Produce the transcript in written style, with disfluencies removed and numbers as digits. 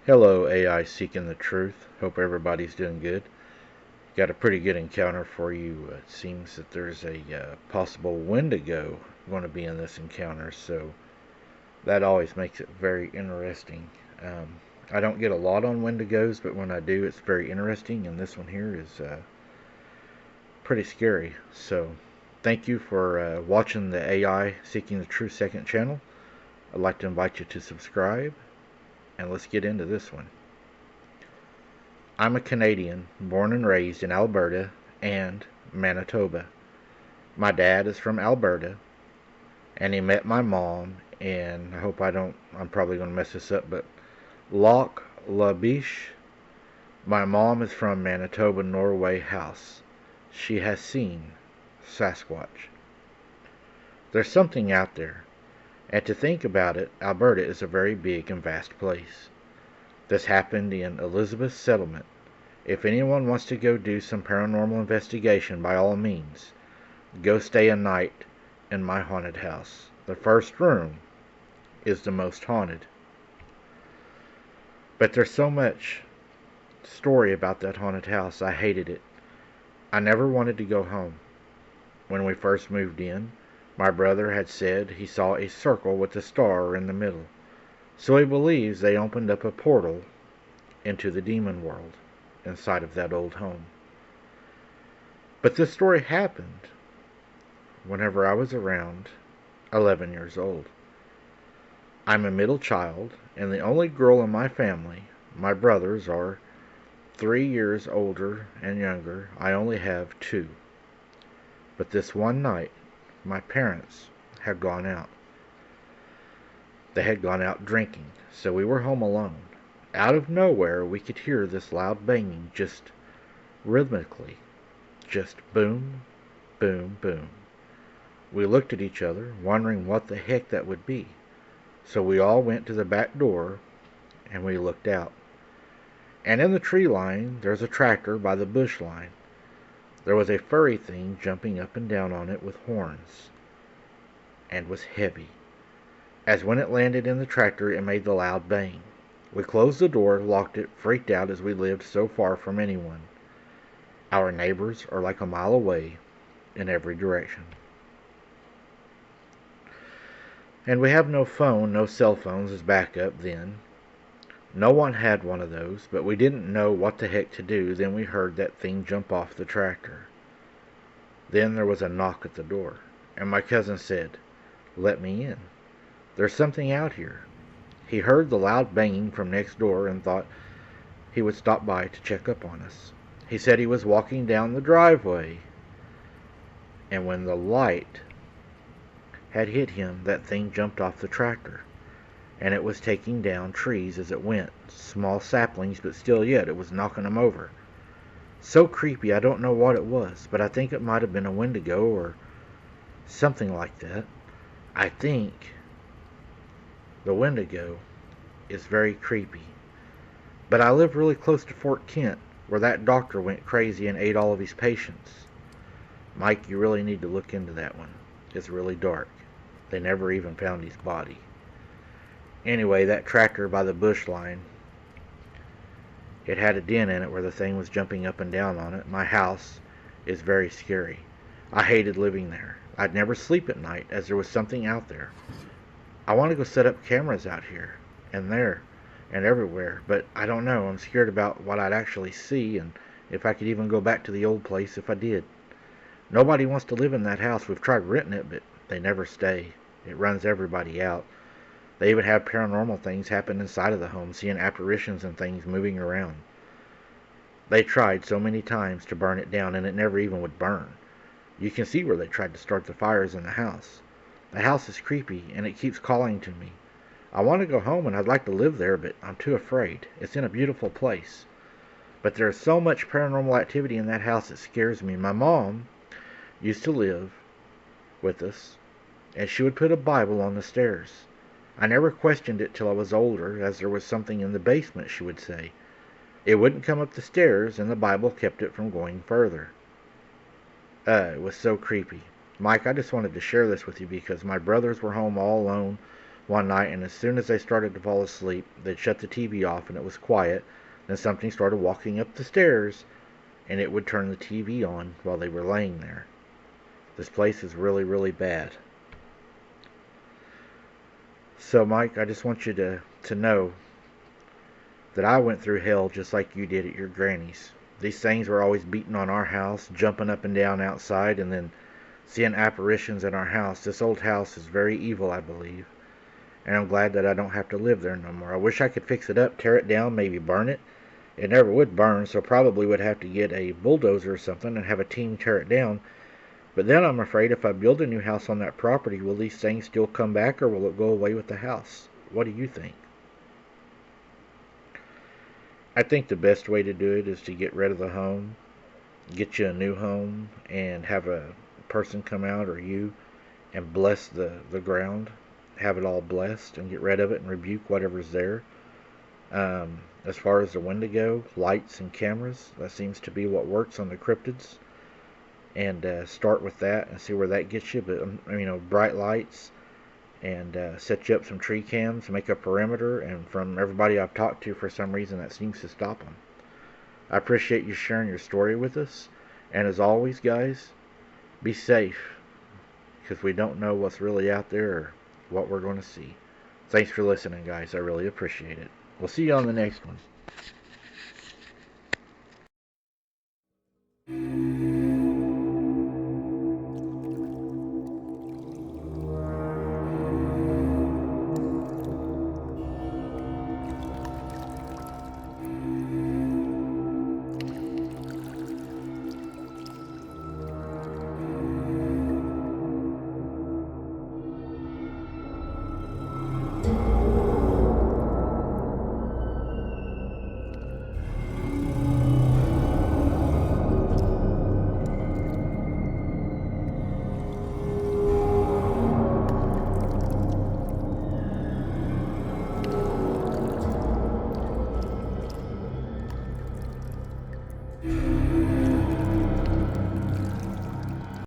Hello, AI Seeking the Truth. Hope everybody's doing good. Got a pretty good encounter for you. It seems that there's a possible Wendigo going to be in this encounter, so that always makes it very interesting. I don't get a lot on Wendigos, but when I do, it's very interesting, and this one here is pretty scary. So, thank you for watching the AI Seeking the Truth second channel. I'd like to invite you to subscribe, and let's get into this one. I'm a Canadian, born and raised in Alberta and Manitoba. My dad is from Alberta, and he met my mom in, I'm probably going to mess this up, but Lac La Biche. My mom is from Manitoba, Norway House. She has seen Sasquatch. There's something out there, and to think about it, Alberta is a very big and vast place. This happened in Elizabeth Settlement. If anyone wants to go do some paranormal investigation, by all means, go stay a night in my haunted house. The first room is the most haunted. But there's so much story about that haunted house. I hated it. I never wanted to go home. When we first moved in, my brother had said he saw a circle with a star in the middle. So he believes they opened up a portal into the demon world inside of that old home. But this story happened whenever I was around 11 years old. I'm a middle child and the only girl in my family. My brothers are 3 years older and younger. I only have 2. But this one night, my parents had gone out. They had gone out drinking, so we were home alone. Out of nowhere, we could hear this loud banging, just rhythmically. Just boom, boom, boom. We looked at each other, wondering what the heck that would be. So we all went to the back door, and we looked out. And in the tree line, there's a tractor by the bush line. There was a furry thing jumping up and down on it with horns, and was heavy. As when it landed in the tractor, it made the loud bang. We closed the door, locked it, freaked out as we lived so far from anyone. Our neighbors are like a mile away in every direction. And we have no phone, no cell phones as backup then. No one had one of those, but we didn't know what the heck to do. Then we heard that thing jump off the tractor. Then there was a knock at the door, and my cousin said, "Let me in. There's something out here." He heard the loud banging from next door and thought he would stop by to check up on us. He said he was walking down the driveway, and when the light had hit him, that thing jumped off the tractor, and it was taking down trees as it went. Small saplings, but still yet it was knocking them over. So creepy, I don't know what it was, but I think it might have been a Wendigo or something like that. I think the Wendigo is very creepy. But I live really close to Fort Kent, where that doctor went crazy and ate all of his patients. Mike, you really need to look into that one. It's really dark. They never even found his body. Anyway, that tractor by the bush line, it had a dent in it where the thing was jumping up and down on it. My house is very scary. I hated living there. I'd never sleep at night as there was something out there. I want to go set up cameras out here and there and everywhere, but I don't know. I'm scared about what I'd actually see and if I could even go back to the old place if I did. Nobody wants to live in that house. We've tried renting it, but they never stay. It runs everybody out. They even have paranormal things happen inside of the home, seeing apparitions and things moving around. They tried so many times to burn it down, and it never even would burn. You can see where they tried to start the fires in the house. The house is creepy, and it keeps calling to me. I want to go home, and I'd like to live there, but I'm too afraid. It's in a beautiful place. But there's so much paranormal activity in that house it scares me. My mom used to live with us, and she would put a Bible on the stairs. I never questioned it till I was older, as there was something in the basement, she would say. It wouldn't come up the stairs, and the Bible kept it from going further. It was so creepy. Mike, I just wanted to share this with you because my brothers were home all alone. one night, and as soon as they started to fall asleep, they'd shut the TV off and it was quiet. Then something started walking up the stairs, and it would turn the TV on while they were laying there. This place is really, really bad. So, Mike, I just want you to know that I went through hell just like you did at your granny's. These things were always beating on our house, jumping up and down outside, and then seeing apparitions in our house. This old house is very evil, I believe, and I'm glad that I don't have to live there no more. I wish I could fix it up, tear it down, maybe burn it. It never would burn, so probably would have to get a bulldozer or something and have a team tear it down. But then I'm afraid if I build a new house on that property, will these things still come back or will it go away with the house? What do you think? I think the best way to do it is to get rid of the home, get you a new home, and have a person come out or you and bless the ground, have it all blessed, and get rid of it and rebuke whatever's there. As far as the Wendigo, lights and cameras, that seems to be what works on the cryptids. And start with that and see where that gets you. But bright lights and set you up some tree cams, make a perimeter. And from everybody I've talked to, for some reason, that seems to stop them. I appreciate you sharing your story with us. And as always, guys, be safe, because we don't know what's really out there or what we're going to see. Thanks for listening, guys. I really appreciate it. We'll see you on the next one.